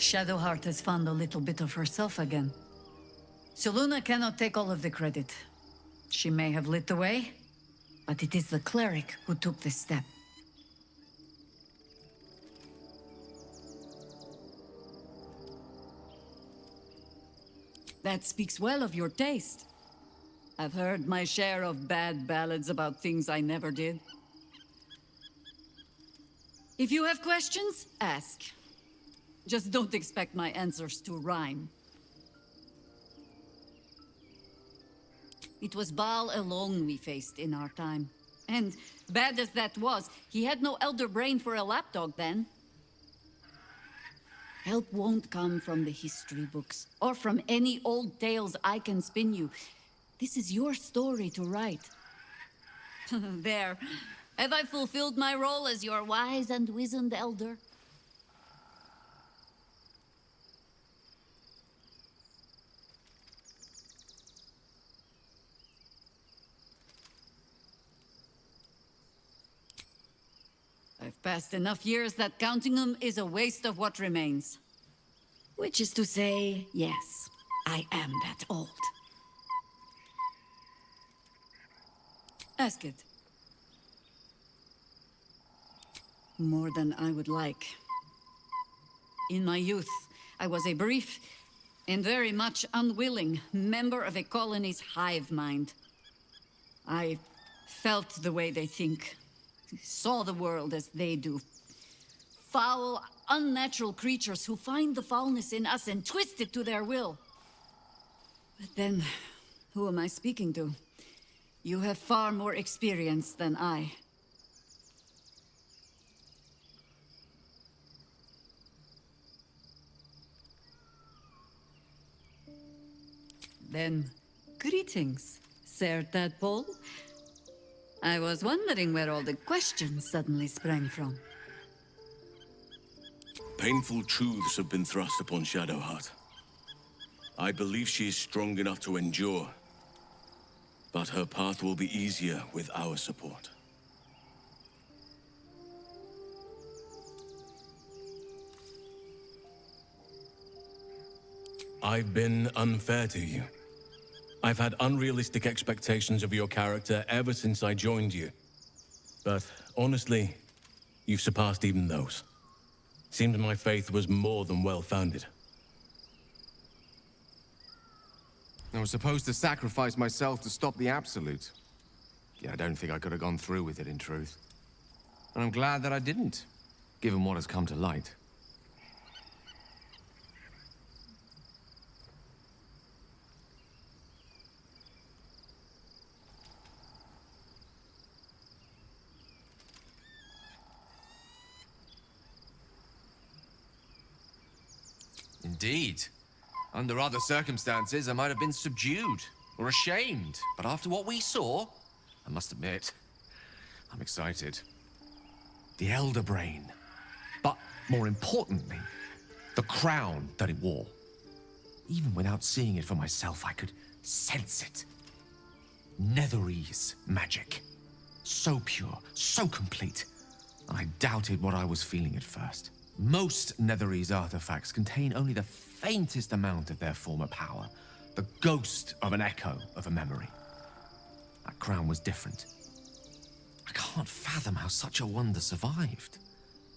ShadowHeart has found a little bit of herself again. So Luna cannot take all of the credit. She may have lit the way, but it is the cleric who took this step. That speaks well of your taste. I've heard my share of bad ballads about things I never did. If you have questions, ask. Just don't expect my answers to rhyme. It was Baal alone we faced in our time. And bad as that was, he had no elder brain for a lapdog then. Help won't come from the history books, or from any old tales I can spin you. This is your story to write. There. Have I fulfilled my role as your wise and wizened elder? I've passed enough years that counting them is a waste of what remains. Which is to say, yes, I am that old. Ask it. More than I would like. In my youth, I was a brief and very much unwilling member of a colony's hive mind. I felt the way they think, saw the world as they do. Foul, unnatural creatures who find the foulness in us and twist it to their will. But then, who am I speaking to? You have far more experience than I. Then, greetings, Sir Tadpole. I was wondering where all the questions suddenly sprang from. Painful truths have been thrust upon ShadowHeart. I believe she is strong enough to endure, but her path will be easier with our support. I've been unfair to you. I've had unrealistic expectations of your character ever since I joined you. But honestly, you've surpassed even those. Seemed my faith was more than well-founded. I was supposed to sacrifice myself to stop the Absolute. Yeah, I don't think I could have gone through with it, in truth. And I'm glad that I didn't, given what has come to light. Indeed. Under other circumstances, I might have been subdued or ashamed. But after what we saw, I must admit, I'm excited. The Elder Brain. But more importantly, the crown that it wore. Even without seeing it for myself, I could sense it. Netherese magic. So pure, so complete. And I doubted what I was feeling at first. Most Netherese artifacts contain only the faintest amount of their former power, the ghost of an echo of a memory. That crown was different. I can't fathom how such a wonder survived.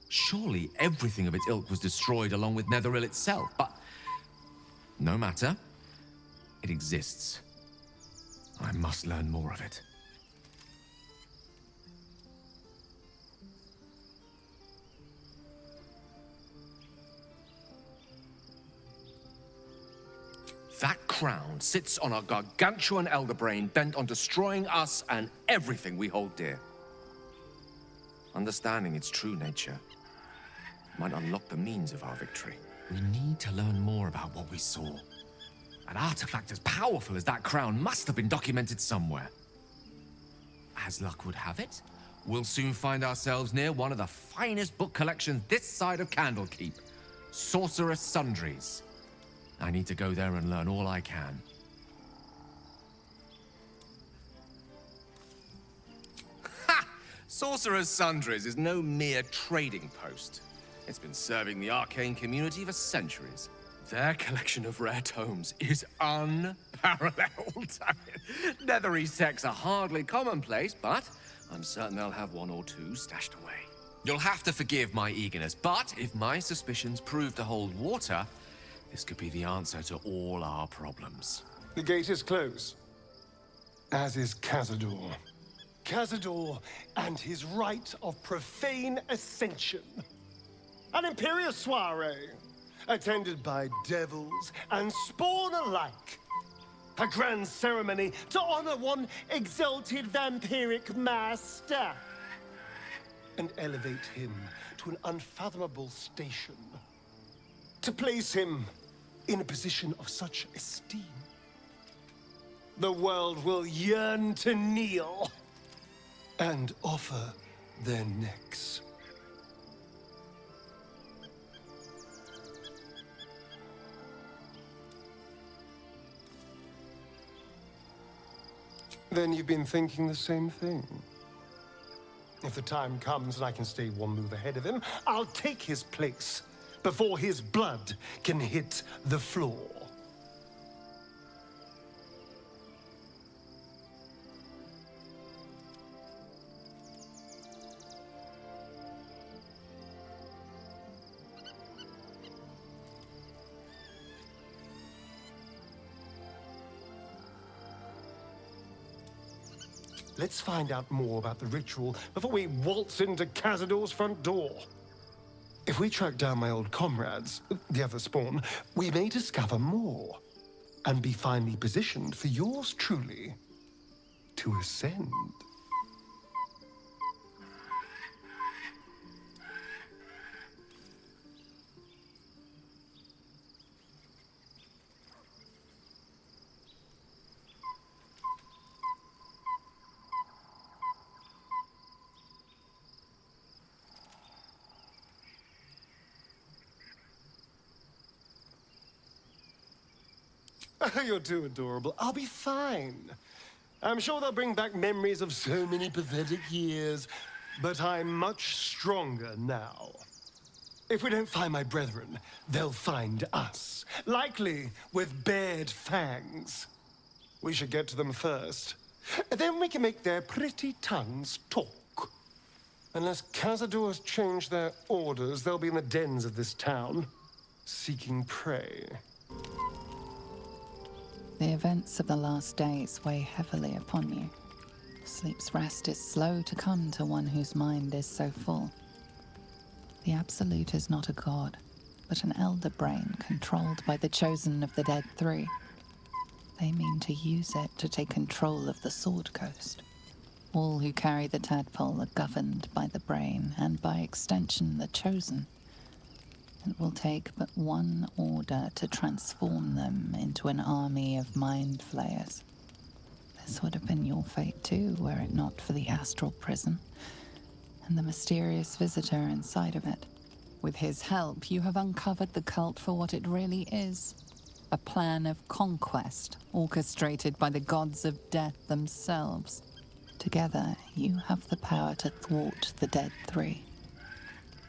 Surely everything of its ilk was destroyed along with Netheril itself, but no matter. It exists. I must learn more of it. That crown sits on a gargantuan elder brain bent on destroying us and everything we hold dear. Understanding its true nature might unlock the means of our victory. We need to learn more about what we saw. An artifact as powerful as that crown must have been documented somewhere. As luck would have it, we'll soon find ourselves near one of the finest book collections this side of Candlekeep, Sorcerous Sundries. I need to go there and learn all I can. Ha! Sorcerer's Sundries is no mere trading post. It's been serving the arcane community for centuries. Their collection of rare tomes is unparalleled. Netherese texts are hardly commonplace, but I'm certain they'll have one or two stashed away. You'll have to forgive my eagerness, but if my suspicions prove to hold water, this could be the answer to all our problems. The gate is closed, as is Cazador. Cazador and his rite of profane ascension. An imperial soiree, attended by devils and spawn alike. A grand ceremony to honor one exalted vampiric master. And elevate him to an unfathomable station. To place him in a position of such esteem. The world will yearn to kneel and offer their necks. Then you've been thinking the same thing. If the time comes and I can stay one move ahead of him, I'll take his place before his blood can hit the floor. Let's find out more about the ritual before we waltz into Cazador's front door. If we track down my old comrades, the other spawn, we may discover more and be finally positioned for yours truly to ascend. You're too adorable. I'll be fine. I'm sure they'll bring back memories of so many pathetic years, but I'm much stronger now. If we don't find my brethren, they'll find us, likely with bared fangs. We should get to them first. Then we can make their pretty tongues talk. Unless Cazador has changed their orders, they'll be in the dens of this town, seeking prey. The events of the last days weigh heavily upon you. Sleep's rest is slow to come to one whose mind is so full. The Absolute is not a god, but an elder brain controlled by the chosen of the Dead Three. They mean to use it to take control of the Sword Coast. All who carry the tadpole are governed by the brain, and by extension the chosen. It will take but one order to transform them into an army of MindFlayers. This would have been your fate too, were it not for the astral prison and the mysterious visitor inside of it. With his help, you have uncovered the cult for what it really is. A plan of conquest, orchestrated by the gods of death themselves. Together, you have the power to thwart the Dead Three.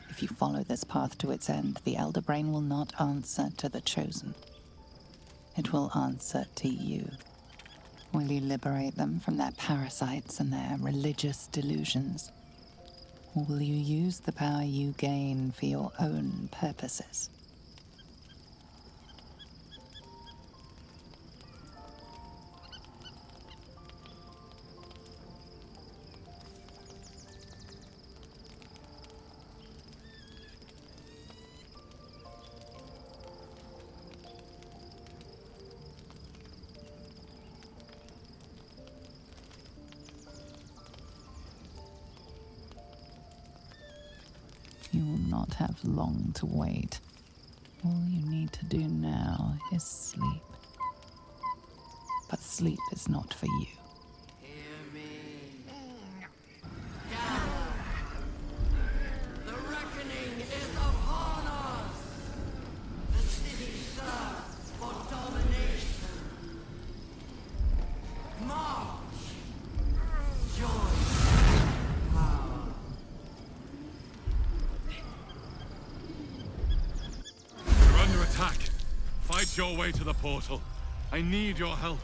If you follow this path to its end, the Elder Brain will not answer to the Chosen. It will answer to you. Will you liberate them from their parasites and their religious delusions? Or will you use the power you gain for your own purposes? You will not have long to wait. All you need to do now is sleep. But sleep is not for you. Hear me. The reckoning is upon us. The city thirsts for domination. March. Join. Power. attack. Fight your way to the portal. I need your help.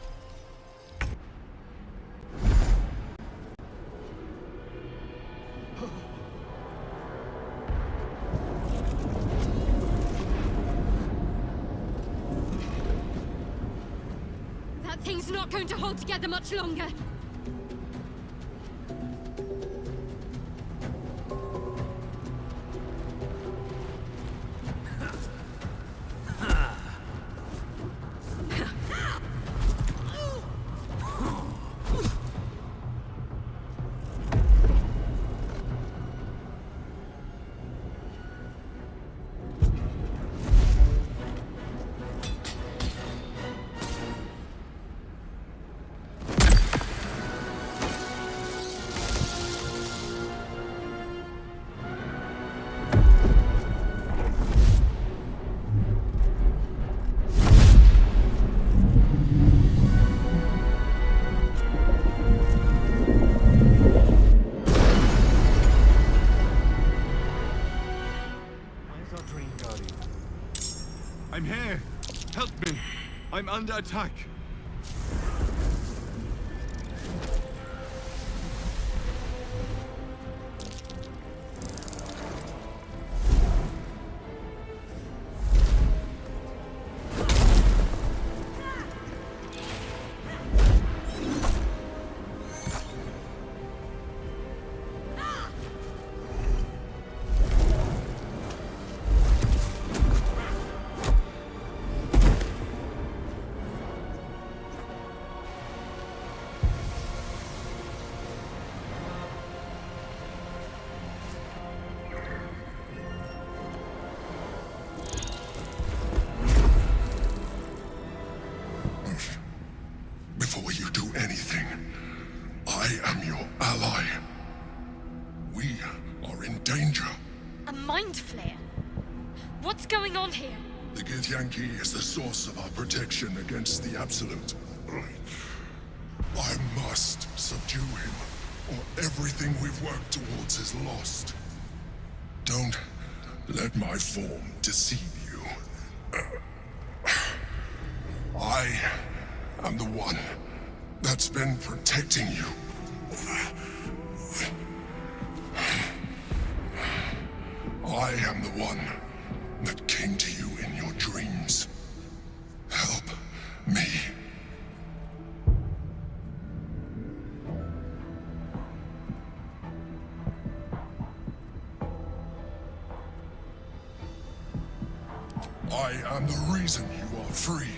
That thing's not going to hold together much longer. I'm here. Help me. I'm under attack. Before you do anything, I am your ally. We are in danger. A MindFlayer? What's going on here? The Githyanki is the source of our protection against the Absolute. I must subdue him, or everything we've worked towards is lost. Don't let my form deceive you. I am the one that's been protecting you. I am the one that came to you in your dreams. Help me. I am the reason you are free.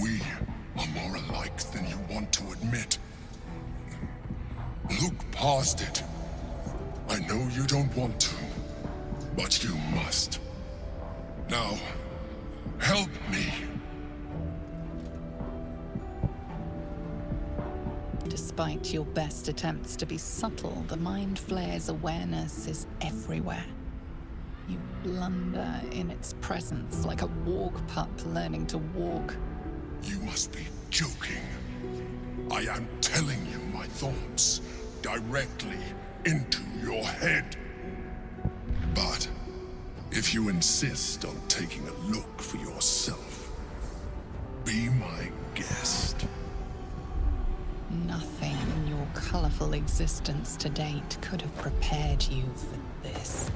We are more alike than you want to admit. Look past it. I know you don't want to, but you must. Now, help me. Despite your best attempts to be subtle, the MindFlayer's awareness is everywhere. You blunder in its presence like a walk pup learning to walk. You must be joking. I am telling you my thoughts directly into your head. But if you insist on taking a look for yourself, be my guest. Nothing in your colorful existence to date could have prepared you for this.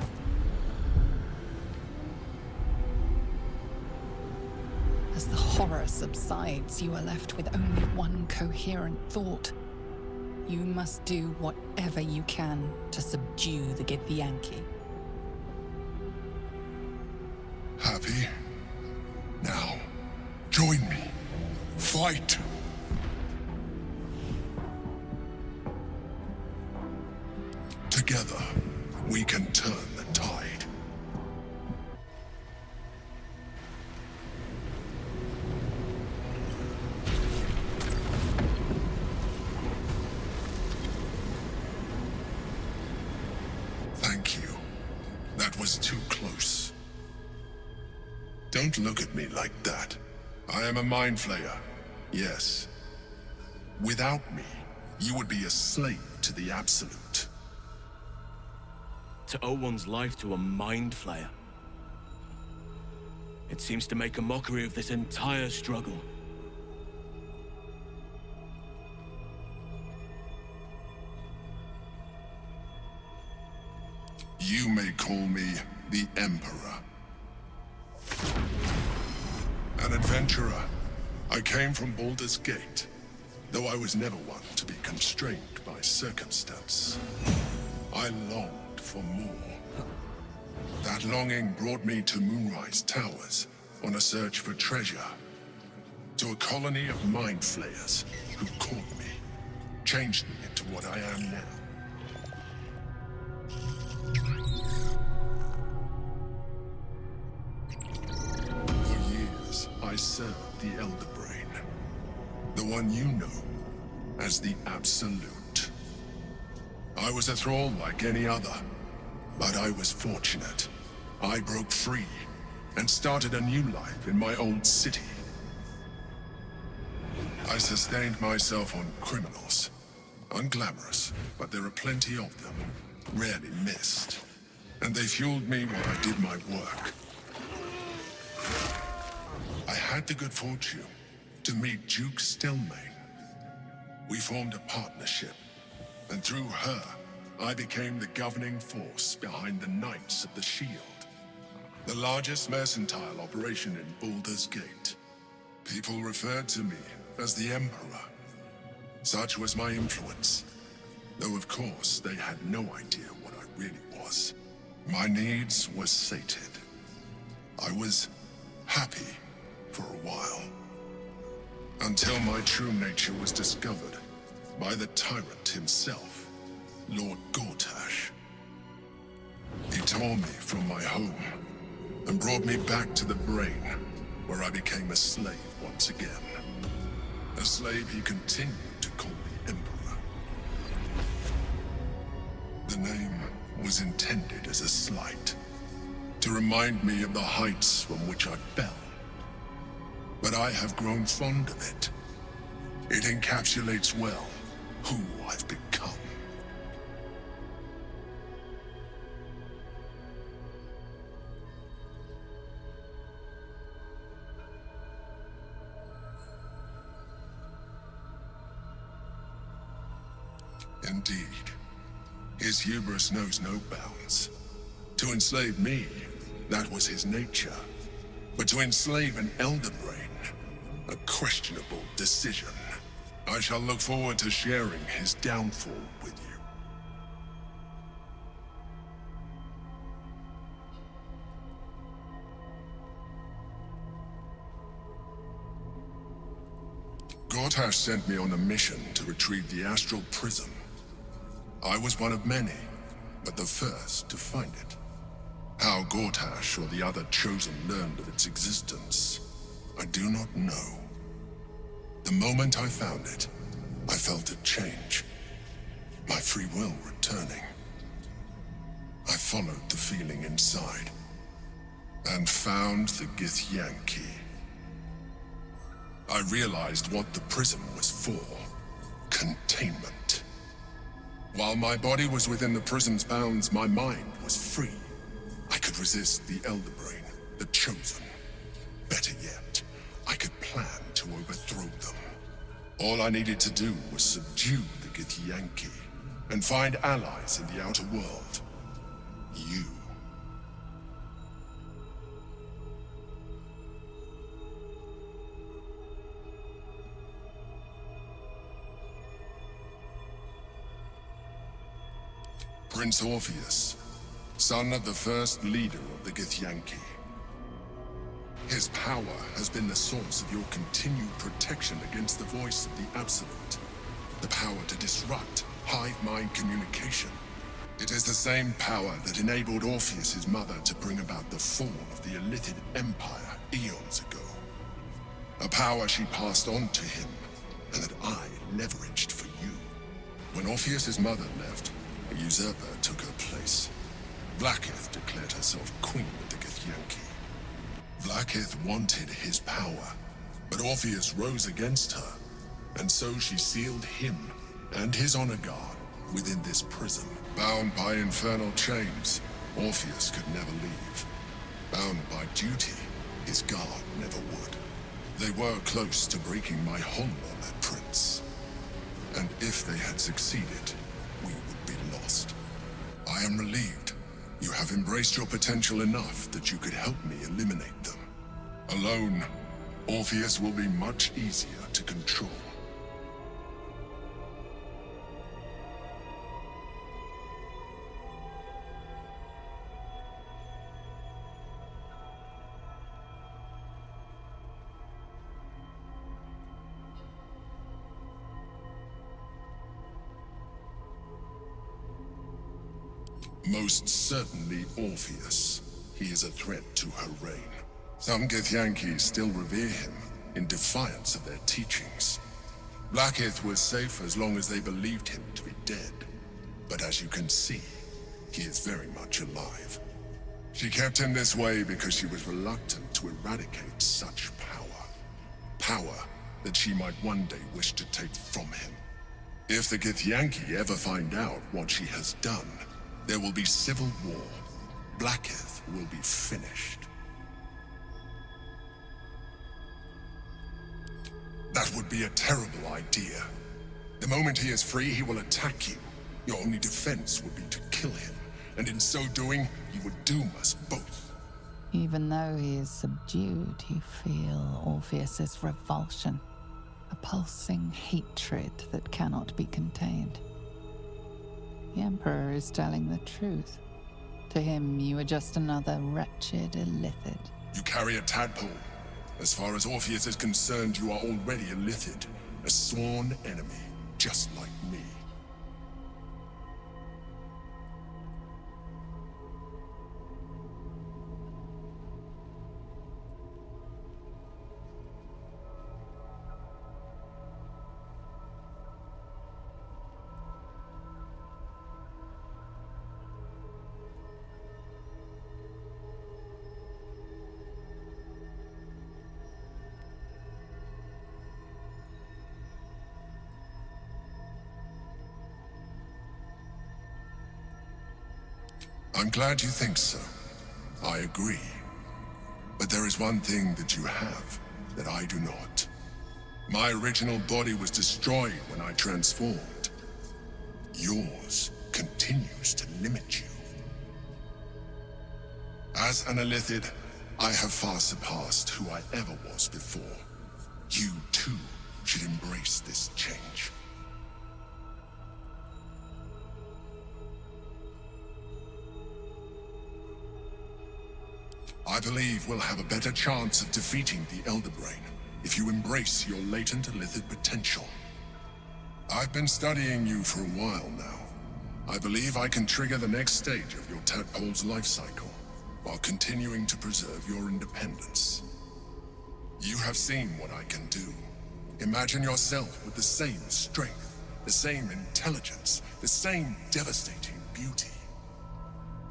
As the horror subsides, you are left with only one coherent thought. You must do whatever you can to subdue the Githyanki. Happy? Now, join me. Fight! Together, we can turn the tide. Thank you. That was too close. Don't look at me like that. I am a MindFlayer. Yes. Without me, you would be a slave to the Absolute. To owe one's life to a MindFlayer. It seems to make a mockery of this entire struggle. You may call me the Emperor. An adventurer. I came from Baldur's Gate, though I was never one to be constrained by circumstance. I longed for more. That longing brought me to Moonrise Towers on a search for treasure. To a colony of MindFlayers who caught me, changed me into what I am now. For years, I served the Elder Brain, the one you know as the Absolute. I was a thrall like any other, but I was fortunate. I broke free and started a new life in my old city. I sustained myself on criminals. Unglamorous, but there are plenty of them, rarely missed. And they fueled me while I did my work. I had the good fortune to meet Duke Stelmane. We formed a partnership, and through her, I became the governing force behind the Knights of the Shield, the largest mercantile operation in Baldur's Gate. People referred to me as the Emperor. Such was my influence, though of course they had no idea what I really was. My needs were sated. I was happy for a while, until my true nature was discovered by the tyrant himself, Lord Gortash. He tore me from my home and brought me back to the Brain, where I became a slave once again. A slave he continued to call the Emperor. The name was intended as a slight, to remind me of the heights from which I fell. But I have grown fond of it. It encapsulates well who I've become. Indeed, his hubris knows no bounds. To enslave me, that was his nature. But to enslave an Elder Brain, a questionable decision. I shall look forward to sharing his downfall with you. Gortash sent me on a mission to retrieve the Astral Prism. I was one of many, but the first to find it. How Gortash or the other Chosen learned of its existence, I do not know. The moment I found it, I felt it change. My free will returning. I followed the feeling inside, and found the Githyanki. I realized what the prism was for. Containment. While my body was within the prism's bounds, my mind was free. I could resist the Elder Brain, the Chosen. Better yet, I could plan to overthrow them. All I needed to do was subdue the Githyanki, and find allies in the outer world. You. Prince Orpheus, son of the first leader of the Githyanki. His power has been the source of your continued protection against the voice of the Absolute. The power to disrupt hive mind communication. It is the same power that enabled Orpheus's mother to bring about the fall of the Illithid Empire eons ago. A power she passed on to him, and that I leveraged for you. When Orpheus's mother left, a usurper took her place. Vlaakith declared herself queen of the Githyanki. Vlaakith wanted his power, but Orpheus rose against her, and so she sealed him and his honor guard within this prison. Bound by infernal chains, Orpheus could never leave. Bound by duty, His guard never would. They were close to breaking my hold on that prince. And if they had succeeded, we would be lost. I am relieved. You have embraced your potential enough that you could help me eliminate them. Alone, Orpheus will be much easier to control. Most certainly Orpheus. He is a threat to her reign. Some Githyanki still revere him, in defiance of their teachings. Blackith was safe as long as they believed him to be dead. But as you can see, he is very much alive. She kept him this way because she was reluctant to eradicate such power. Power that she might one day wish to take from him. If the Githyanki ever find out what she has done, there will be civil war. Blackith will be finished. That would be a terrible idea. The moment he is free, he will attack you. Your only defense would be to kill him, and in so doing, you would doom us both. Even though he is subdued, you feel Orpheus's revulsion, a pulsing hatred that cannot be contained. The Emperor is telling the truth. To him, you are just another wretched illithid. You carry a tadpole. As far as Orpheus is concerned, you are already a Lithid, a sworn enemy, just like me. I'm glad you think so. I agree. But there is one thing that you have that I do not. My original body was destroyed when I transformed. Yours continues to limit you. As an illithid, I have far surpassed who I ever was before. You, too, should embrace this change. I believe we'll have a better chance of defeating the Elder Brain if you embrace your latent illithid potential. I've been studying you for a while now. I believe I can trigger the next stage of your tadpole's life cycle, while continuing to preserve your independence. You have seen what I can do. Imagine yourself with the same strength, the same intelligence, the same devastating beauty.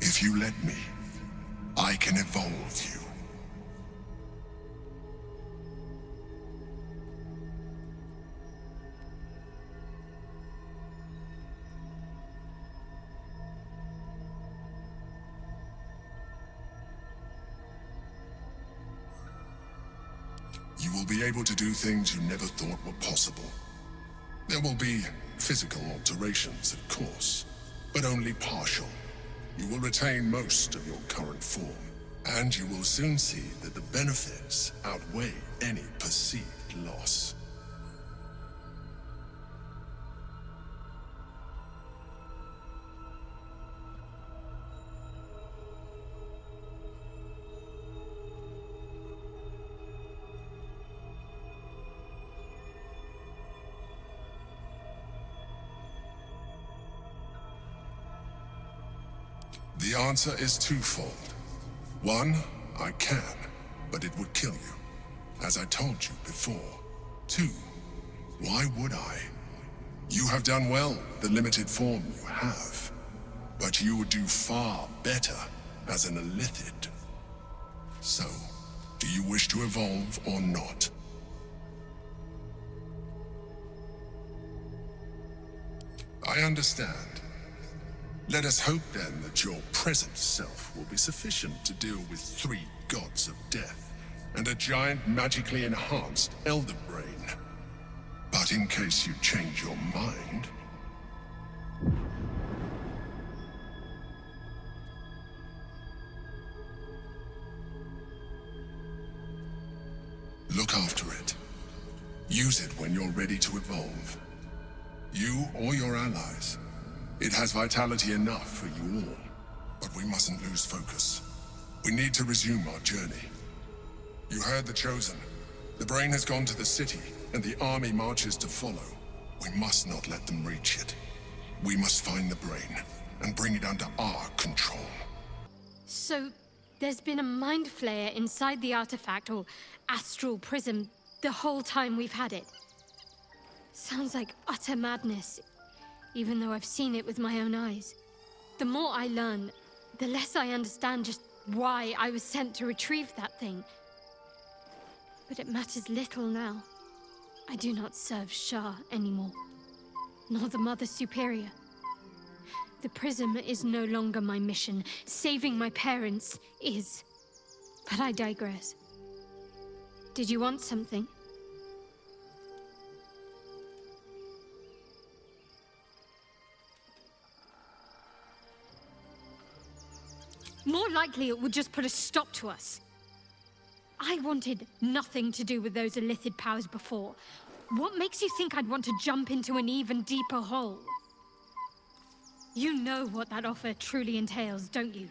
If you let me, I can evolve you. You will be able to do things you never thought were possible. There will be physical alterations, of course, but only partial. You will retain most of your current form, and you will soon see that the benefits outweigh any perceived loss. The answer is twofold. One, I can, but it would kill you, as I told you before. Two, why would I? You have done well with the limited form you have, but you would do far better as an illithid. So, do you wish to evolve or not? I understand. Let us hope then that your present self will be sufficient to deal with 3 gods of death, and a giant magically enhanced Elder Brain. But in case you change your mind... Look after it. Use it when you're ready to evolve. You or your allies. It has vitality enough for you all. But we mustn't lose focus. We need to resume our journey. You heard the Chosen. The Brain has gone to the city, and the army marches to follow. We must not let them reach it. We must find the Brain, and bring it under our control. So, there's been a MindFlayer inside the artifact, or astral prism, the whole time we've had it. Sounds like utter madness, even though I've seen it with my own eyes. The more I learn, the less I understand just why I was sent to retrieve that thing. But it matters little now. I do not serve Shah anymore, nor the Mother Superior. The prism is no longer my mission. Saving my parents is. But I digress. Did you want something? More likely it would just put a stop to us. I wanted nothing to do with those illithid powers before. What makes you think I'd want to jump into an even deeper hole? You know what that offer truly entails, don't you?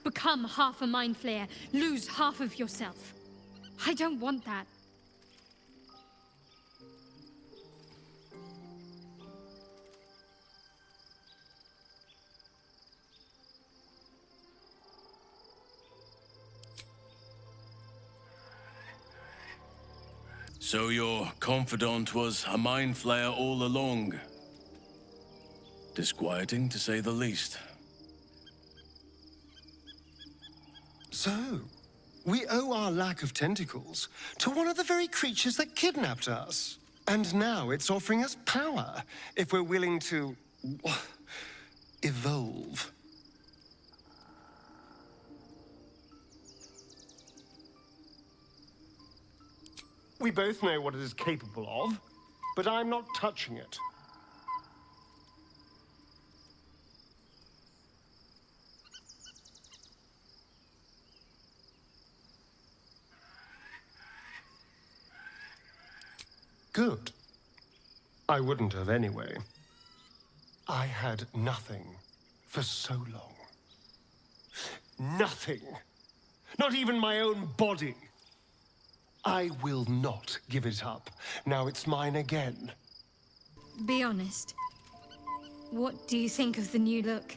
Become half a MindFlayer, lose half of yourself. I don't want that. So your confidant was a MindFlayer all along. Disquieting, to say the least. So, we owe our lack of tentacles to one of the very creatures that kidnapped us. And now it's offering us power, if we're willing to... evolve. We both know what it is capable of, but I'm not touching it. Good. I wouldn't have anyway. I had nothing for so long. Nothing. Not even my own body. I will not give it up. Now it's mine again. Be honest. What do you think of the new look?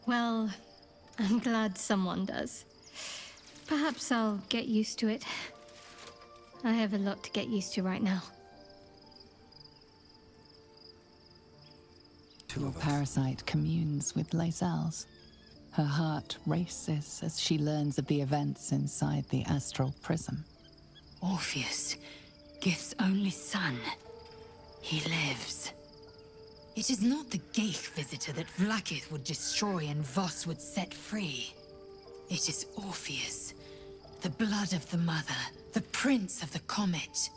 Well, I'm glad someone does. Perhaps I'll get used to it. I have a lot to get used to right now. Your parasite communes with Lae'zel's. Her heart races as she learns of the events inside the astral prism. Orpheus, Gith's only son. He lives. It is not the Geich visitor that Vlaakith would destroy and Voss would set free. It is Orpheus, the blood of the mother, the prince of the comet.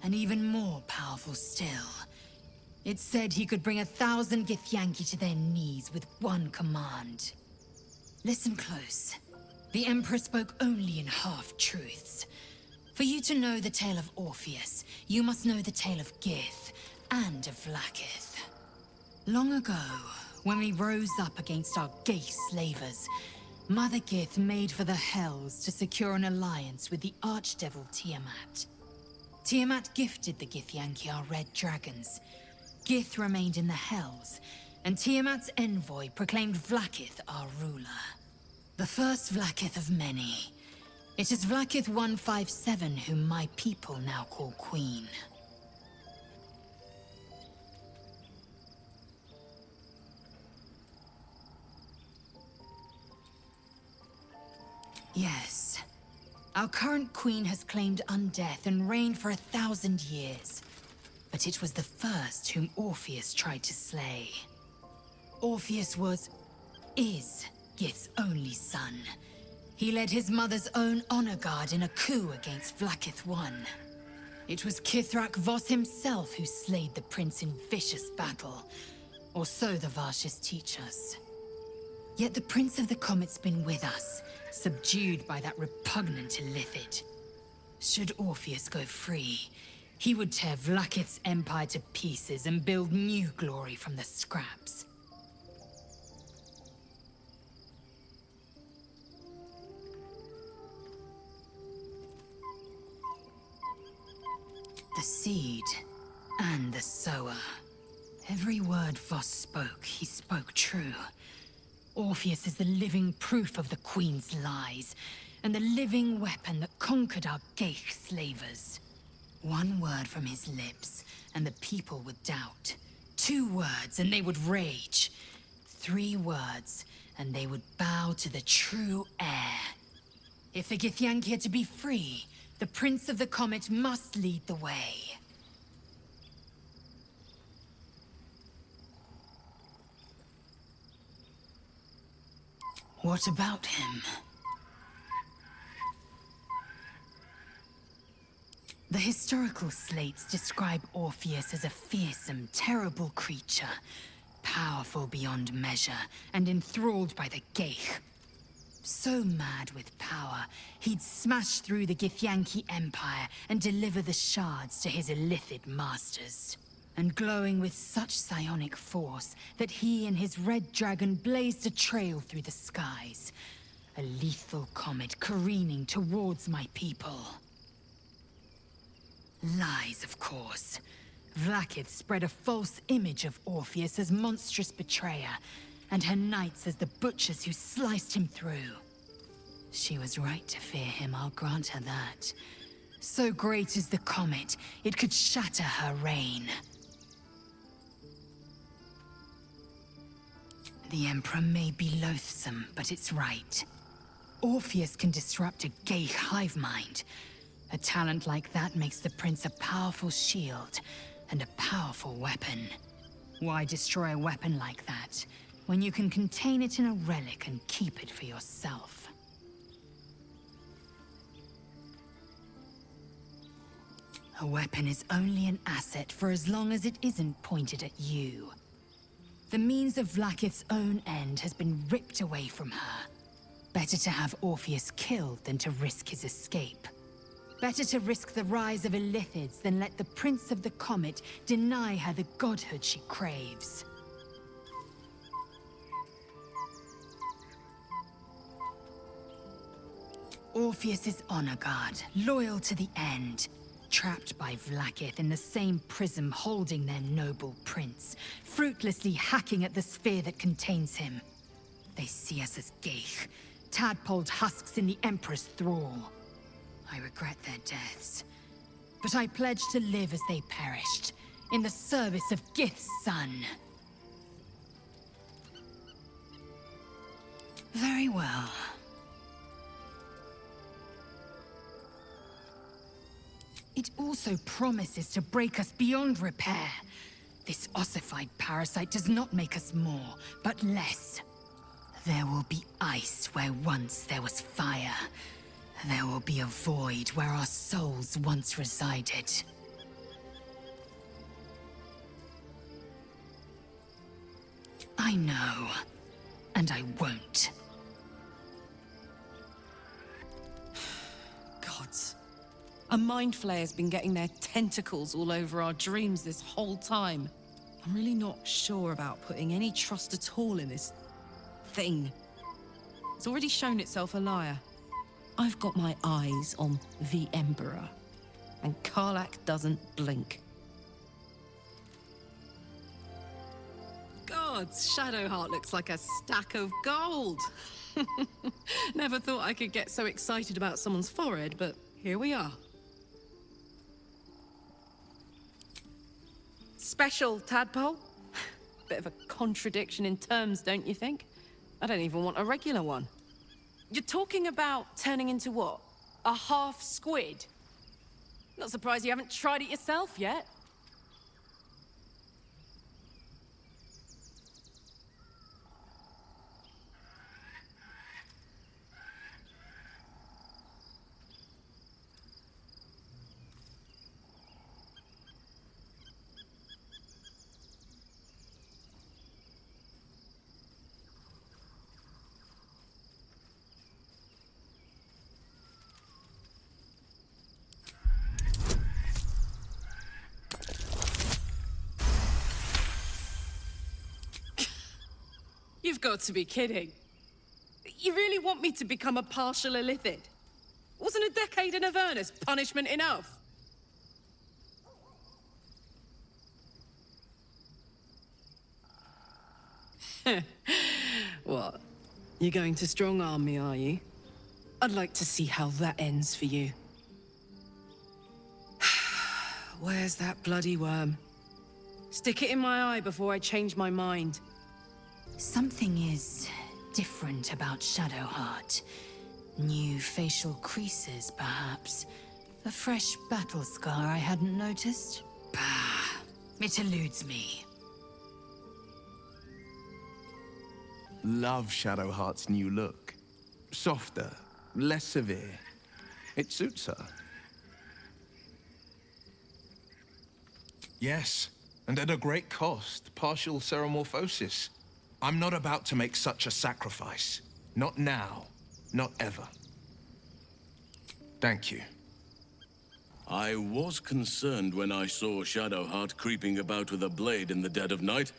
And even more powerful still. It said he could bring 1,000 Githyanki to their knees with one command. Listen close. The Emperor spoke only in half-truths. For you to know the tale of Orpheus, you must know the tale of Gith and of Vlaakith. Long ago, when we rose up against our Geich slavers, Mother Gith made for the Hells to secure an alliance with the Archdevil Tiamat. Tiamat gifted the Githyanki our red dragons. Gith remained in the Hells, and Tiamat's envoy proclaimed Vlaakith our ruler. The first Vlaakith of many. It is Vlaakith 157 whom my people now call Queen. Yes. Our current queen has claimed undeath and reigned for 1,000 years. But it was the first whom Orpheus tried to slay. Orpheus is Gith's only son. He led his mother's own honor guard in a coup against Vlaakith I. It was Kithrak Voss himself who slayed the prince in vicious battle, or so the Varshas teach us. Yet the Prince of the Comet's been with us, subdued by that repugnant illithid. Should Orpheus go free, he would tear Vlaakith's empire to pieces and build new glory from the scraps. The seed and the sower. Every word Voss spoke, he spoke true. Orpheus is the living proof of the Queen's lies, and the living weapon that conquered our Geich slavers. One word from his lips, and the people would doubt. 2 words, and they would rage. 3 words, and they would bow to the true heir. If the Githyanki are to be free, the Prince of the Comet must lead the way. What about him? The historical slates describe Orpheus as a fearsome, terrible creature, powerful beyond measure, and enthralled by the Geich. So mad with power, he'd smash through the Githyanki Empire and deliver the shards to his illithid masters. And glowing with such psionic force that he and his red dragon blazed a trail through the skies. A lethal comet careening towards my people. Lies, of course. Vlaakith spread a false image of Orpheus as monstrous betrayer, and her knights as the butchers who sliced him through. She was right to fear him, I'll grant her that. So great is the comet, it could shatter her reign. The Emperor may be loathsome, but it's right. Orpheus can disrupt a Geich hive mind. A talent like that makes the Prince a powerful shield, and a powerful weapon. Why destroy a weapon like that, when you can contain it in a relic and keep it for yourself? A weapon is only an asset for as long as it isn't pointed at you. The means of Vlaakith's own end has been ripped away from her. Better to have Orpheus killed than to risk his escape. Better to risk the rise of illithids than let the Prince of the Comet deny her the godhood she craves. Orpheus is honor guard, loyal to the end. Trapped by Vlaakith in the same prism holding their noble prince, fruitlessly hacking at the sphere that contains him. They see us as Geich, tadpoled husks in the Emperor's thrall. I regret their deaths, but I pledge to live as they perished, in the service of Gith's son. Very well. It also promises to break us beyond repair. This ossified parasite does not make us more, but less. There will be ice where once there was fire. There will be a void where our souls once resided. I know, and I won't. Gods. A MindFlayer's been getting their tentacles all over our dreams this whole time. I'm really not sure about putting any trust at all in this thing. It's already shown itself a liar. I've got my eyes on the Emperor, and Karlach doesn't blink. Gods, ShadowHeart looks like a stack of gold. Never thought I could get so excited about someone's forehead, but here we are. Special tadpole? Bit of a contradiction in terms, don't you think? I don't even want a regular one. You're talking about turning into what? A half squid? Not surprised you haven't tried it yourself yet. You've got to be kidding. You really want me to become a partial illithid? Wasn't a decade in Avernus punishment enough? What? You're going to strong-arm me, are you? I'd like to see how that ends for you. Where's that bloody worm? Stick it in my eye before I change my mind. Something is different about ShadowHeart. New facial creases, perhaps. A fresh battle scar I hadn't noticed. Bah, it eludes me. Love ShadowHeart's new look. Softer, less severe. It suits her. Yes, and at a great cost, partial ceremorphosis. I'm not about to make such a sacrifice. Not now. Not ever. Thank you. I was concerned when I saw ShadowHeart creeping about with a blade in the dead of night,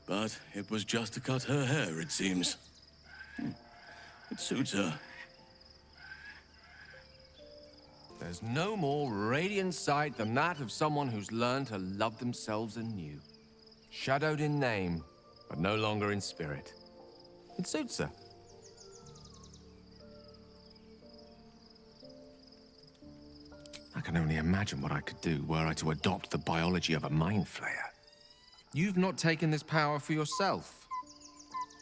but it was just to cut her hair, it seems. It suits her. There's no more radiant sight than that of someone who's learned to love themselves anew. Shadowed in name, but no longer in spirit. It suits her. I can only imagine what I could do were I to adopt the biology of a MindFlayer. You've not taken this power for yourself,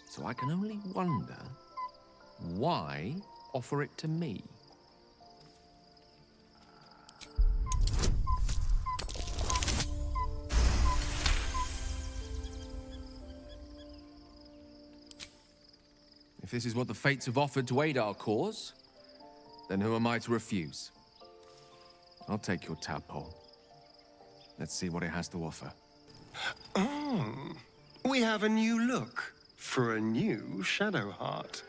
so I can only wonder why offer it to me? If this is what the fates have offered to aid our cause, then who am I to refuse? I'll take your tadpole. Let's see what it has to offer. Oh, we have a new look for a new ShadowHeart.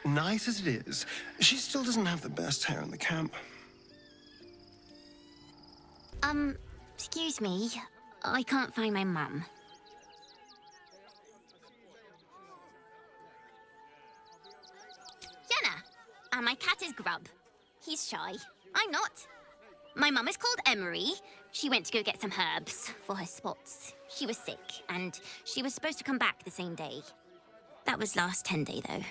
Nice as it is, she still doesn't have the best hair in the camp. Excuse me. I can't find my mum. Yenna! And my cat is Grub. He's shy. I'm not. My mum is called Emery. She went to go get some herbs for her spots. She was sick, and she was supposed to come back the same day. That was last 10 day, though.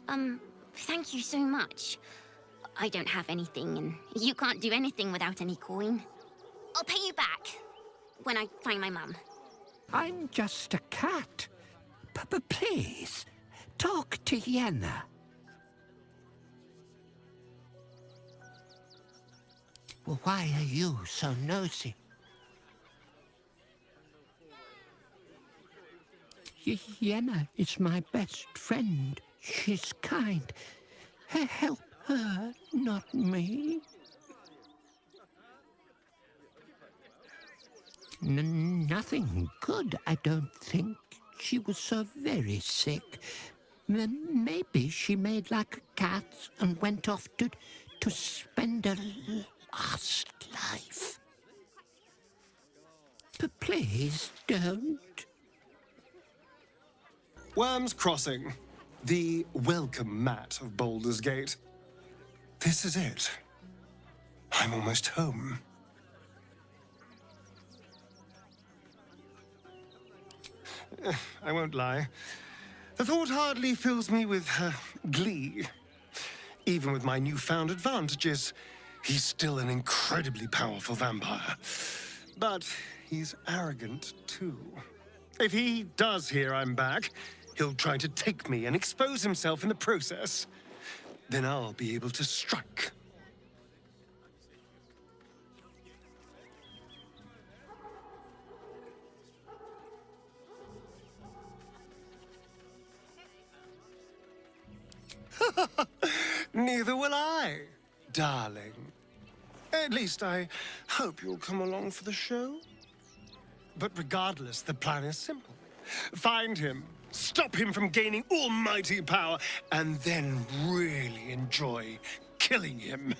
Oh, thank you so much. I don't have anything, and you can't do anything without any coin. I'll pay you back when I find my mum. I'm just a cat. Please, talk to Yenna. Well, why are you so nosy? Yenna is my best friend. She's kind. Help her, not me. Nothing good, I don't think. She was so very sick. Maybe she made like a cat and went off to spend her last life. Please don't. Worm's Crossing, the welcome mat of Baldur's Gate. This is it. I'm almost home. I won't lie. The thought hardly fills me with glee. Even with my newfound advantages, he's still an incredibly powerful vampire. But he's arrogant, too. If he does hear I'm back, he'll try to take me and expose himself in the process. Then I'll be able to strike. Neither will I, darling. At least I hope you'll come along for the show. But regardless, the plan is simple. Find him, stop him from gaining almighty power, and then really enjoy killing him.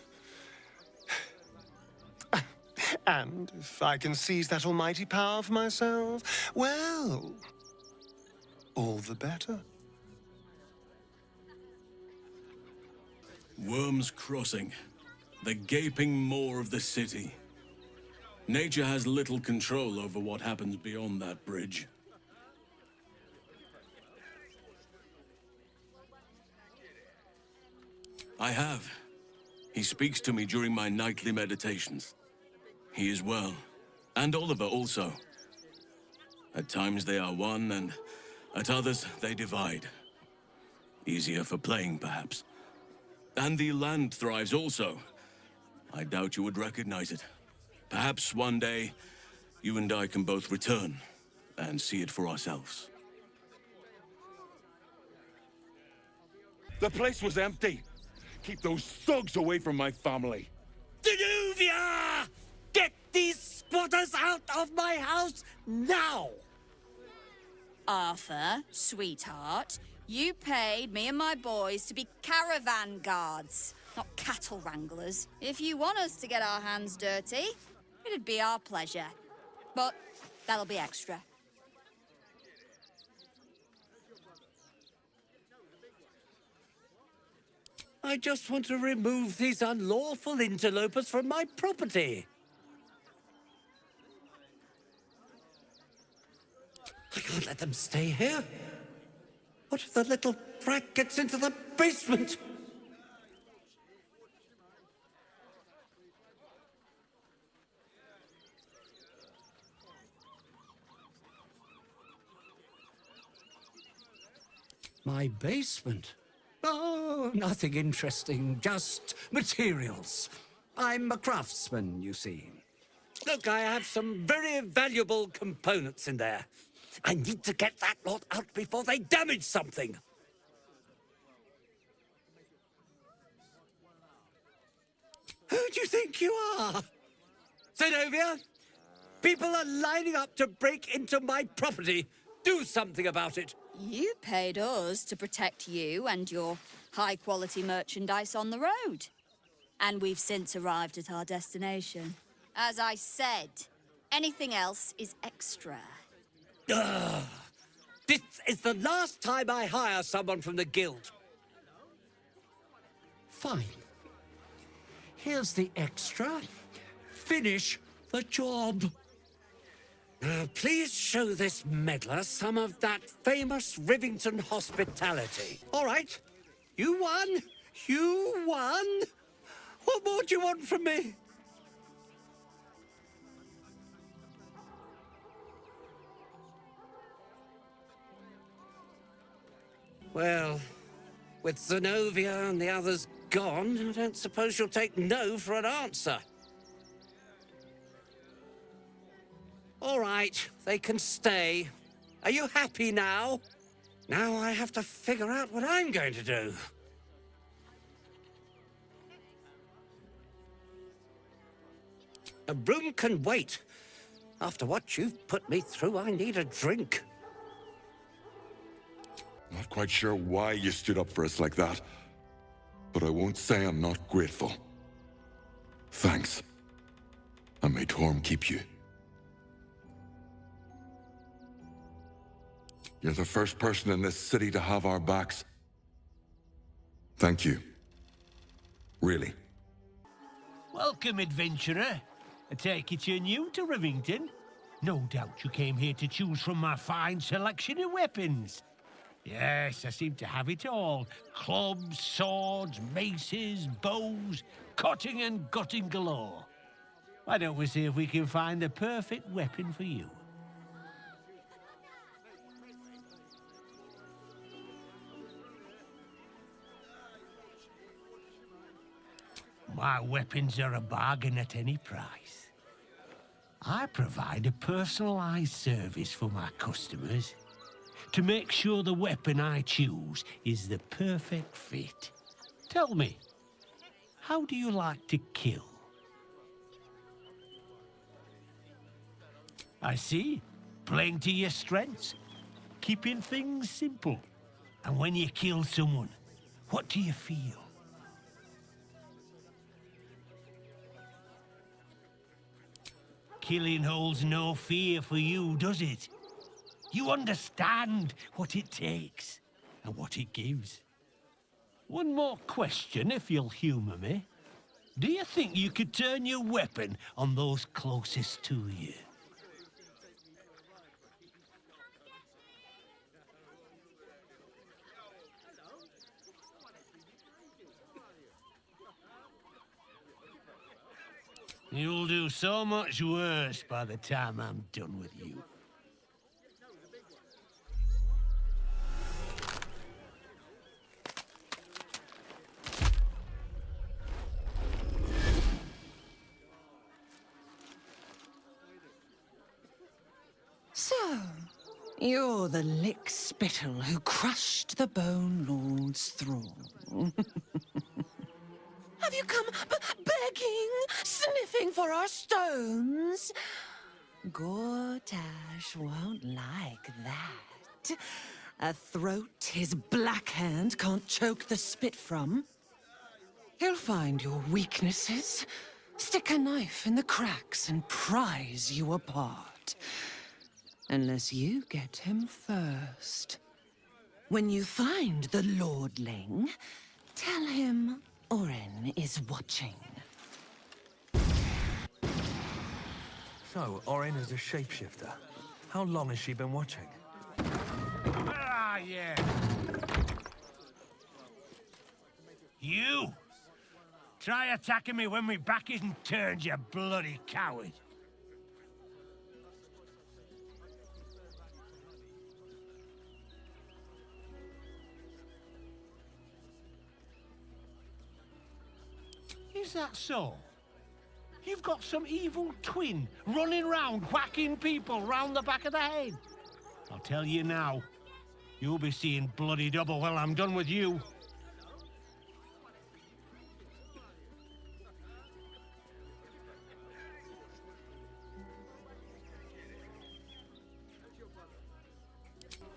And if I can seize that almighty power for myself, well, all the better. Worm's Crossing, the gaping maw of the city. Nature has little control over what happens beyond that bridge. I have. He speaks to me during my nightly meditations. He is well, and Oliver also. At times they are one, and at others they divide. Easier for playing, perhaps. And the land thrives also. I doubt you would recognize it. Perhaps one day, you and I can both return and see it for ourselves. The place was empty. Keep those thugs away from my family. Danuvia! Get these squatters out of my house now! Arthur, sweetheart, you paid me and my boys to be caravan guards, not cattle wranglers. If you want us to get our hands dirty, it'd be our pleasure. But that'll be extra. I just want to remove these unlawful interlopers from my property. I can't let them stay here. What if the little brat gets into the basement? My basement? Oh, nothing interesting, just materials. I'm a craftsman, you see. Look, I have some very valuable components in there. I need to get that lot out before they damage something. Who do you think you are? Zenobia? People are lining up to break into my property. Do something about it. You paid us to protect you and your high-quality merchandise on the road. And we've since arrived at our destination. As I said, anything else is extra. Ugh. This is the last time I hire someone from the guild. Fine. Here's the extra. Finish the job. Now, please show this meddler some of that famous Rivington hospitality. All right. You won. You won. What more do you want from me? Well, with Zenobia and the others gone, I don't suppose you'll take no for an answer. All right, they can stay. Are you happy now? Now I have to figure out what I'm going to do. A room can wait. After what you've put me through, I need a drink. Not quite sure why you stood up for us like that, but I won't say I'm not grateful. Thanks. And may Torm keep you. You're the first person in this city to have our backs. Thank you. Really. Welcome, adventurer. I take it you're new to Rivington. No doubt you came here to choose from my fine selection of weapons. Yes, I seem to have it all. Clubs, swords, maces, bows, cutting and gutting galore. Why don't we see if we can find the perfect weapon for you? My weapons are a bargain at any price. I provide a personalized service for my customers to make sure the weapon I choose is the perfect fit. Tell me, how do you like to kill? I see. Playing to your strengths. Keeping things simple. And when you kill someone, what do you feel? Killing holds no fear for you, does it? You understand what it takes and what it gives. One more question, if you'll humor me. Do you think you could turn your weapon on those closest to you? You'll do so much worse by the time I'm done with you. So, you're the lick-spittle who crushed the Bone Lord's thrall. Have you come begging, sniffing for our stones? Gortash won't like that. A throat his black hand can't choke the spit from. He'll find your weaknesses, stick a knife in the cracks and prise you apart. Unless you get him first. When you find the Lordling, tell him Orin is watching. So, Orin is a shapeshifter. How long has she been watching? Ah, yeah. You! Try attacking me when my back isn't turned, you bloody coward. Is that so? You've got some evil twin running round whacking people round the back of the head. I'll tell you now, you'll be seeing bloody double when I'm done with you.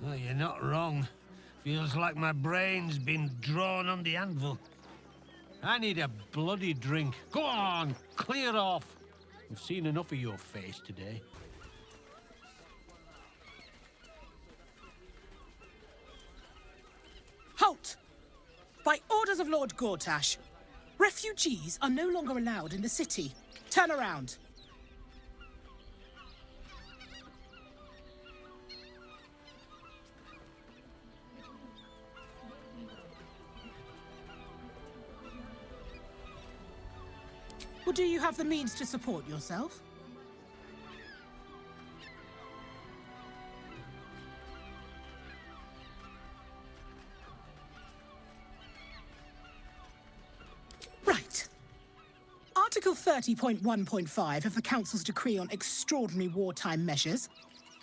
Well, you're not wrong. Feels like my brain's been drawn on the anvil. I need a bloody drink. Go on, clear off. I've seen enough of your face today. Halt! By orders of Lord Gortash, refugees are no longer allowed in the city. Turn around. Or do you have the means to support yourself? Right. Article 30.1.5 of the Council's Decree on Extraordinary Wartime Measures.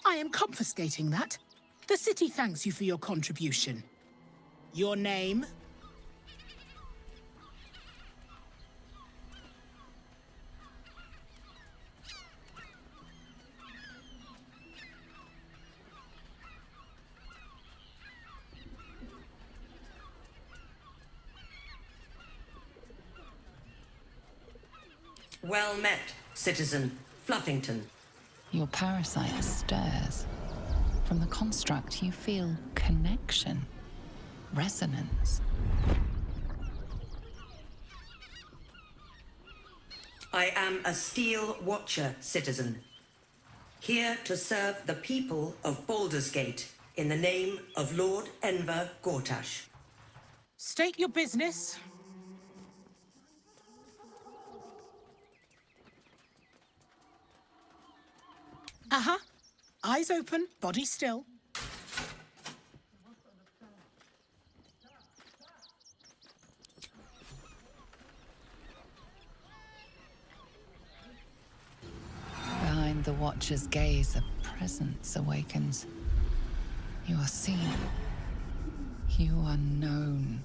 I am confiscating that. The city thanks you for your contribution. Your name? Well met, Citizen Fluffington. Your parasite stirs. From the construct, you feel connection, resonance. I am a Steel Watcher, Citizen. Here to serve the people of Baldur's Gate in the name of Lord Enver Gortash. State your business. Uh-huh. Eyes open, body still. Behind the Watcher's gaze, a presence awakens. You are seen. You are known.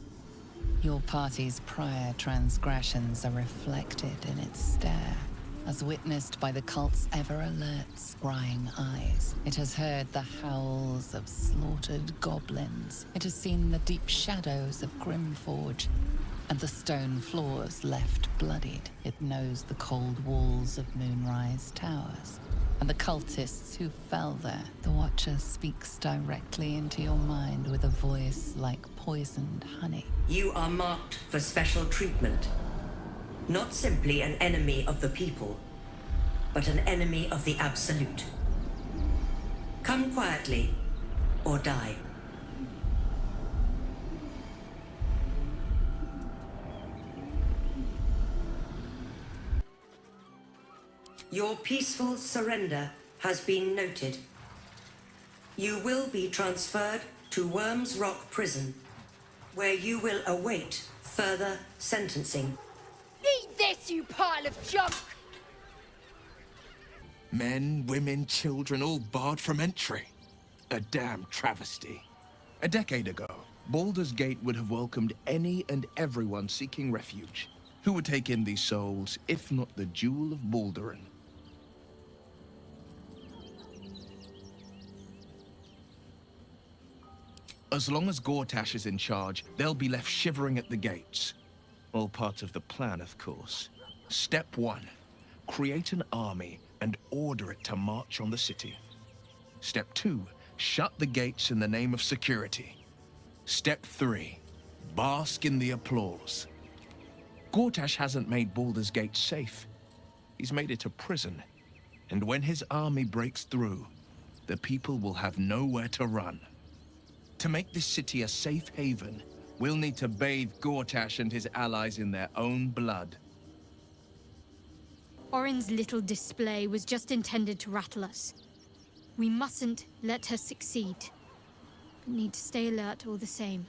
Your party's prior transgressions are reflected in its stare, as witnessed by the cult's ever-alert, scrying eyes. It has heard the howls of slaughtered goblins. It has seen the deep shadows of Grimforge, and the stone floors left bloodied. It knows the cold walls of Moonrise Towers, and the cultists who fell there. The Watcher speaks directly into your mind with a voice like poisoned honey. You are marked for special treatment. Not simply an enemy of the people, but an enemy of the Absolute. Come quietly, or die. Your peaceful surrender has been noted. You will be transferred to Worms Rock Prison, where you will await further sentencing. Eat this, you pile of junk! Men, women, children, all barred from entry. A damn travesty. A decade ago, Baldur's Gate would have welcomed any and everyone seeking refuge, who would take in these souls, if not the Jewel of Balduran. As long as Gortash is in charge, they'll be left shivering at the gates. All part of the plan, of course. Step 1. Create an army and order it to march on the city. Step 2. Shut the gates in the name of security. Step 3. Bask in the applause. Gortash hasn't made Baldur's Gate safe. He's made it a prison. And when his army breaks through, the people will have nowhere to run. To make this city a safe haven, we'll need to bathe Gortash and his allies in their own blood. Orin's little display was just intended to rattle us. We mustn't let her succeed, but need to stay alert all the same.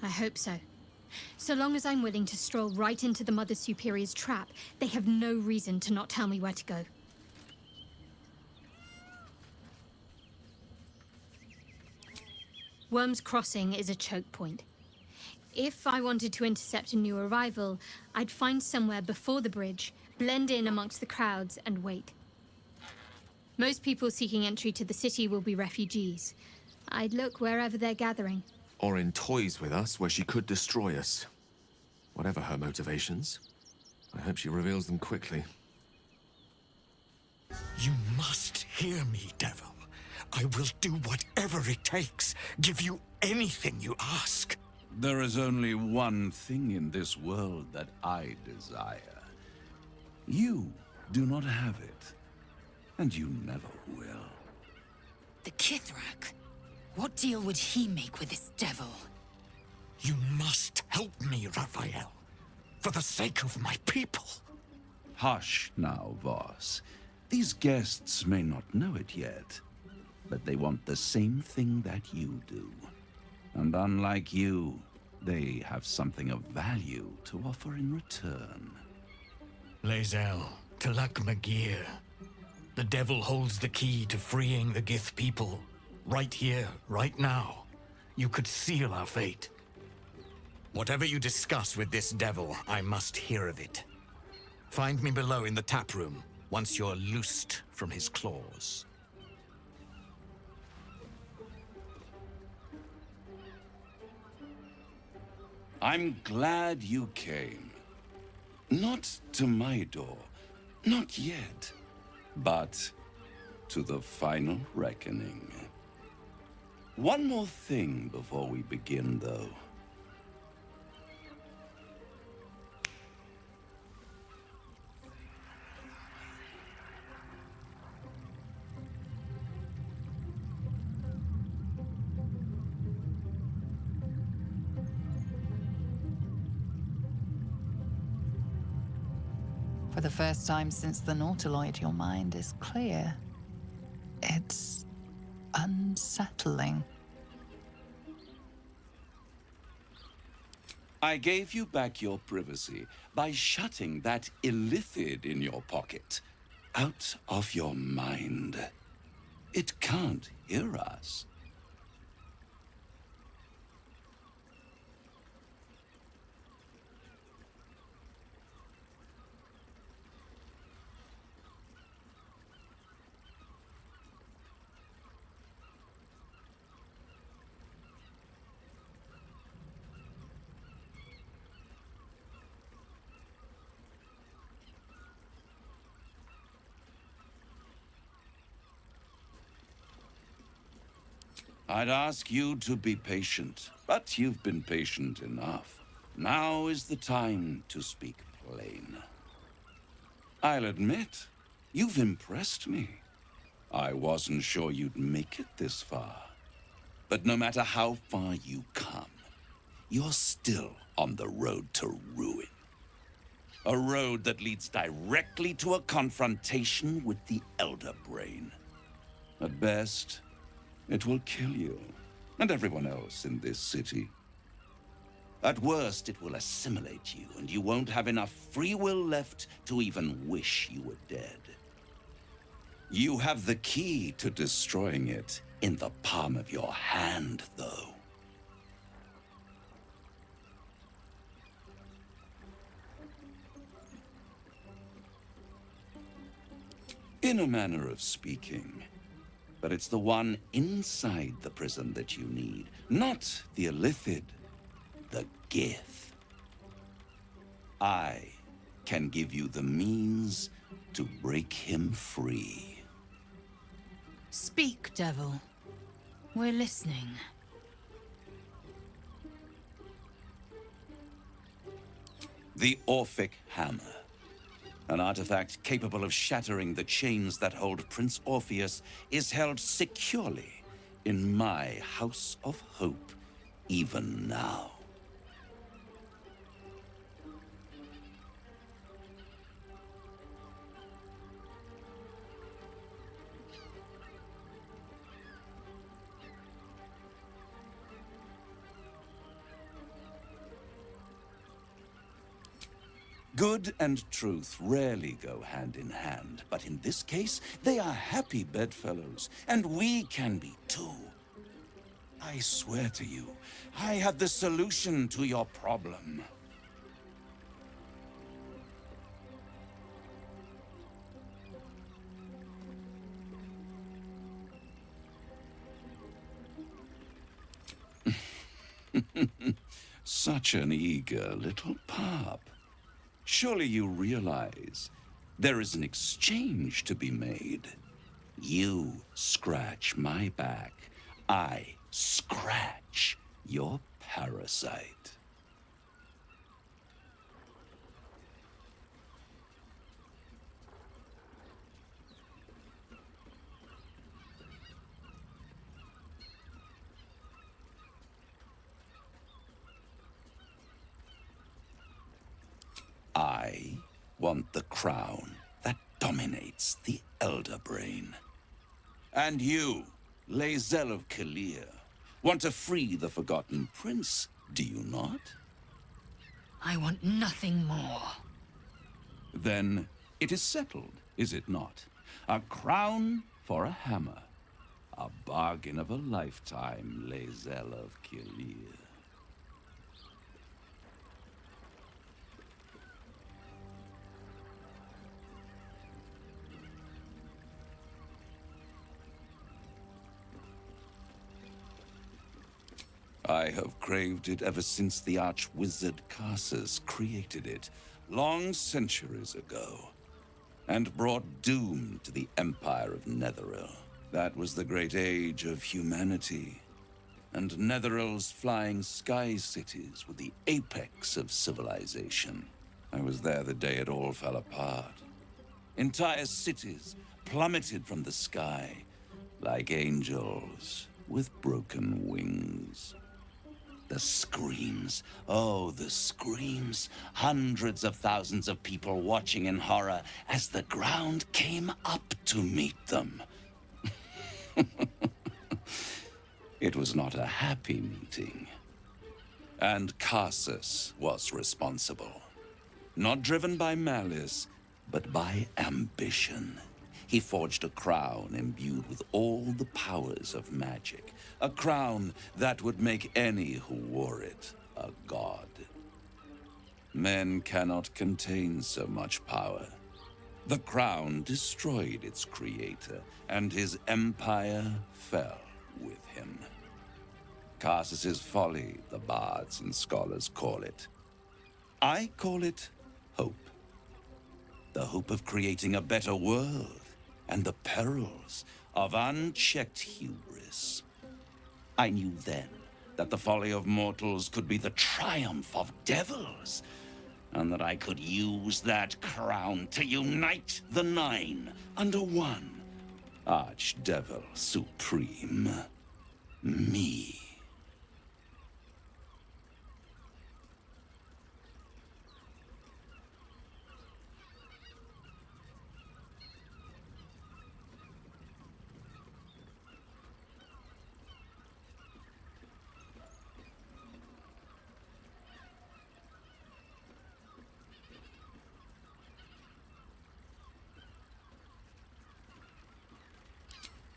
I hope so. So long as I'm willing to stroll right into the Mother Superior's trap, they have no reason to not tell me where to go. Worm's Crossing is a choke point. If I wanted to intercept a new arrival, I'd find somewhere before the bridge, blend in amongst the crowds, and wait. Most people seeking entry to the city will be refugees. I'd look wherever they're gathering. Orin toys with us where she could destroy us. Whatever her motivations, I hope she reveals them quickly. You must hear me, Devil. I will do whatever it takes, give you anything you ask. There is only one thing in this world that I desire. You do not have it, and you never will. The Kithrak? What deal would he make with this devil? You must help me, Raphael. For the sake of my people. Hush now, Voss. These guests may not know it yet, but they want the same thing that you do. And unlike you, they have something of value to offer in return. Lae'zel, Talak Magir. The devil holds the key to freeing the Gith people. Right here, right now. You could seal our fate. Whatever you discuss with this devil, I must hear of it. Find me below in the tap room, once you're loosed from his claws. I'm glad you came. Not to my door, not yet, but to the final reckoning. One more thing before we begin, though. For the first time since the Nautiloid, your mind is clear. It's unsettling. I gave you back your privacy by shutting that illithid in your pocket out of your mind. It can't hear us. I'd ask you to be patient, but you've been patient enough. Now is the time to speak plain. I'll admit, you've impressed me. I wasn't sure you'd make it this far. But no matter how far you come, you're still on the road to ruin. A road that leads directly to a confrontation with the Elder Brain. At best, it will kill you, and everyone else in this city. At worst, it will assimilate you, and you won't have enough free will left to even wish you were dead. You have the key to destroying it in the palm of your hand, though. In a manner of speaking. But it's the one inside the prison that you need, not the illithid, the Gith. I can give you the means to break him free. Speak, Devil. We're listening. The Orphic Hammer. An artifact capable of shattering the chains that hold Prince Orpheus is held securely in my House of Hope, even now. Good and truth rarely go hand in hand, but in this case, they are happy bedfellows, and we can be too. I swear to you, I have the solution to your problem. Such an eager little pup. Surely you realize there is an exchange to be made. You scratch my back, I scratch your parasite. I want the crown that dominates the Elder Brain. And you, Lae'zel of Kalir, want to free the Forgotten Prince, do you not? I want nothing more. Then it is settled, is it not? A crown for a hammer. A bargain of a lifetime, Lae'zel of Kalir. I have craved it ever since the arch-wizard Karsus created it, long centuries ago, and brought doom to the Empire of Netheril. That was the great age of humanity, and Netheril's flying sky cities were the apex of civilization. I was there the day it all fell apart. Entire cities plummeted from the sky, like angels with broken wings. The screams. Oh, the screams. Hundreds of thousands of people watching in horror as the ground came up to meet them. It was not a happy meeting. And Karsus was responsible. Not driven by malice, but by ambition. He forged a crown imbued with all the powers of magic. A crown that would make any who wore it a god. Men cannot contain so much power. The crown destroyed its creator, and his empire fell with him. Karsus's folly, the bards and scholars call it. I call it hope. The hope of creating a better world, and the perils of unchecked hubris. I knew then that the folly of mortals could be the triumph of devils, and that I could use that crown to unite the Nine under one Archdevil Supreme. Me.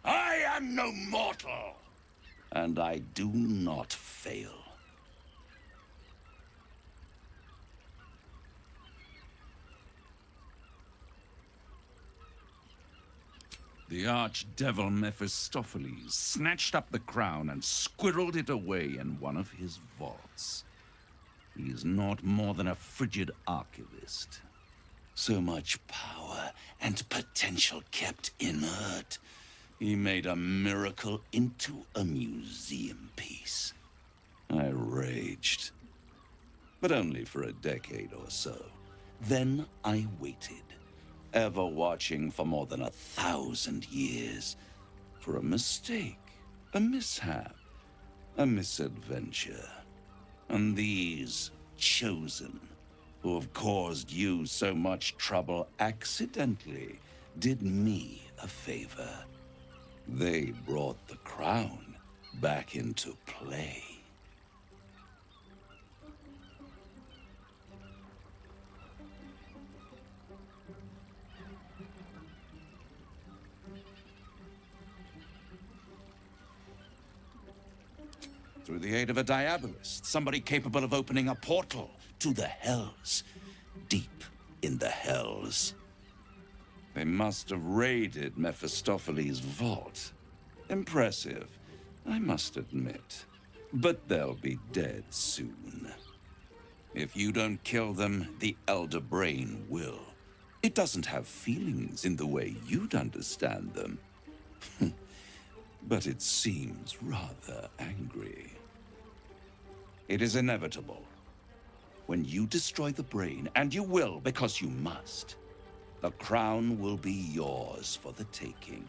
I am no mortal, and I do not fail. The archdevil Mephistopheles snatched up the crown and squirreled it away in one of his vaults. He is not more than a frigid archivist. So much power and potential kept inert. He made a miracle into a museum piece. I raged. But only for a decade or so. Then I waited, ever watching for more than 1,000 years, for a mistake, a mishap, a misadventure. And these chosen, who have caused you so much trouble accidentally, did me a favor. They brought the crown back into play. Through the aid of a diabolist, somebody capable of opening a portal to the Hells, deep in the Hells. They must have raided Mephistopheles' vault. Impressive, I must admit. But they'll be dead soon. If you don't kill them, the Elder Brain will. It doesn't have feelings in the way you'd understand them. But it seems rather angry. It is inevitable. When you destroy the brain, and you will because you must, the crown will be yours for the taking.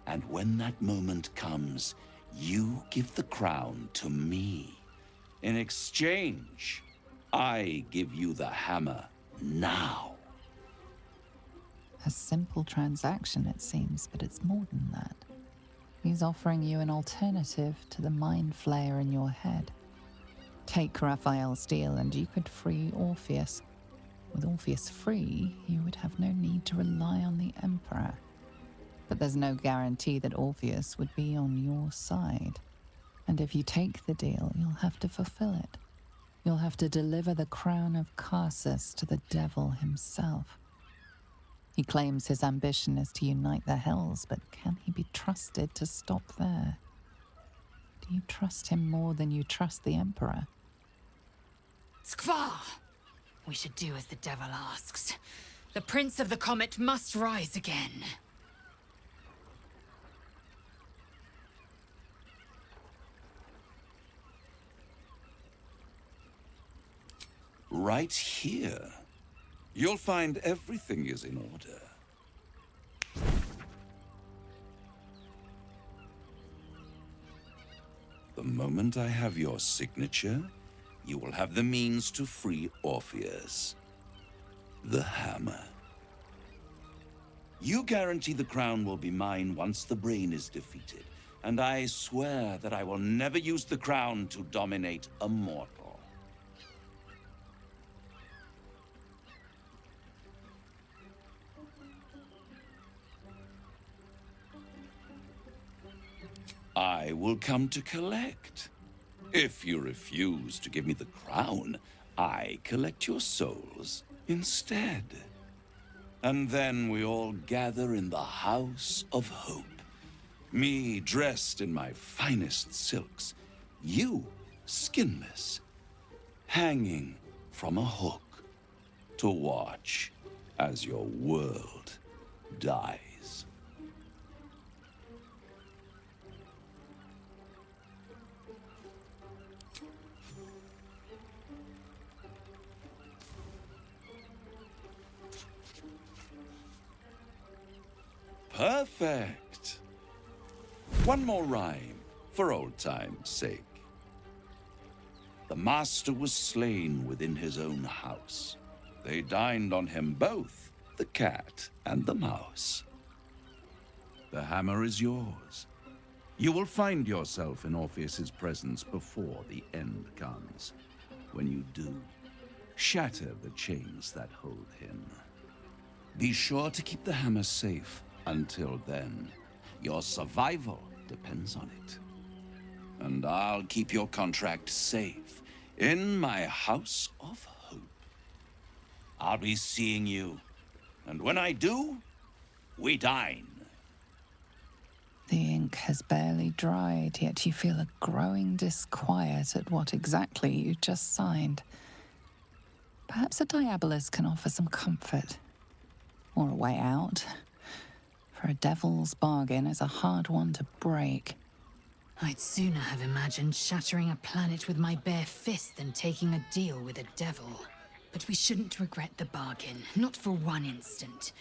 And when that moment comes, you give the crown to me. In exchange, I give you the hammer now. A simple transaction, it seems, but it's more than that. He's offering you an alternative to the MindFlayer in your head. Take Raphael's deal and you could free Orpheus. With Orpheus free, you would have no need to rely on the Emperor. But there's no guarantee that Orpheus would be on your side. And if you take the deal, you'll have to fulfill it. You'll have to deliver the crown of Karsus to the devil himself. He claims his ambition is to unite the Hells, but can he be trusted to stop there? Do you trust him more than you trust the Emperor? Skvar! We should do as the devil asks. The Prince of the Comet must rise again. Right here. You'll find everything is in order. The moment I have your signature, you will have the means to free Orpheus. The hammer. You guarantee the crown will be mine once the brain is defeated, and I swear that I will never use the crown to dominate a mortal. I will come to collect. If you refuse to give me the crown, I collect your souls instead. And then we all gather in the House of Hope. Me dressed in my finest silks, you skinless, hanging from a hook to watch as your world dies. Perfect. One more rhyme, for old time's sake. The master was slain within his own house. They dined on him both, the cat and the mouse. The hammer is yours. You will find yourself in Orpheus's presence before the end comes. When you do, shatter the chains that hold him. Be sure to keep the hammer safe. Until then, your survival depends on it. And I'll keep your contract safe in my House of Hope. I'll be seeing you, and when I do, we dine. The ink has barely dried, yet you feel a growing disquiet at what exactly you just signed. Perhaps a diabolus can offer some comfort, or a way out. For a devil's bargain is a hard one to break. I'd sooner have imagined shattering a planet with my bare fist than taking a deal with a devil. But we shouldn't regret the bargain, not for one instant.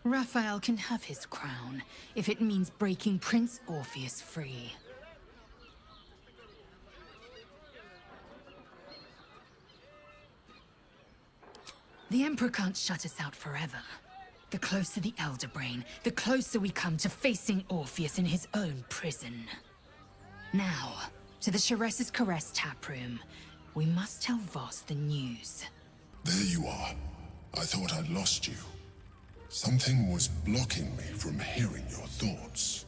Raphael can have his crown, if it means breaking Prince Orpheus free. The Emperor can't shut us out forever. The closer the Elder Brain, the closer we come to facing Orpheus in his own prison. Now, to the Sharess's Caress taproom. We must tell Voss the news. There you are. I thought I'd lost you. Something was blocking me from hearing your thoughts.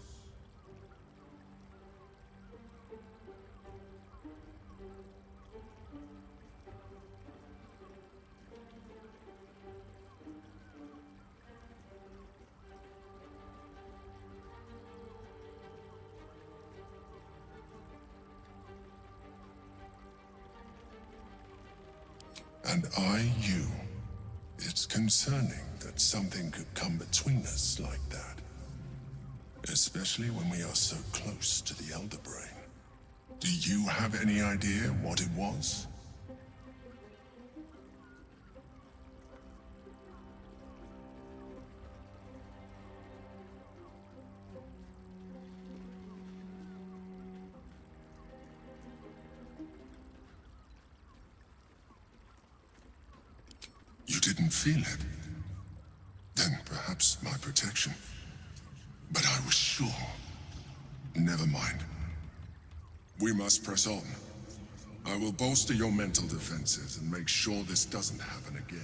And you. It's concerning that something could come between us like that. Especially when we are so close to the Elder Brain. Do you have any idea what it was? You didn't feel it? Then perhaps my protection. But I was sure. Never mind. We must press on. I will bolster your mental defenses and make sure this doesn't happen again.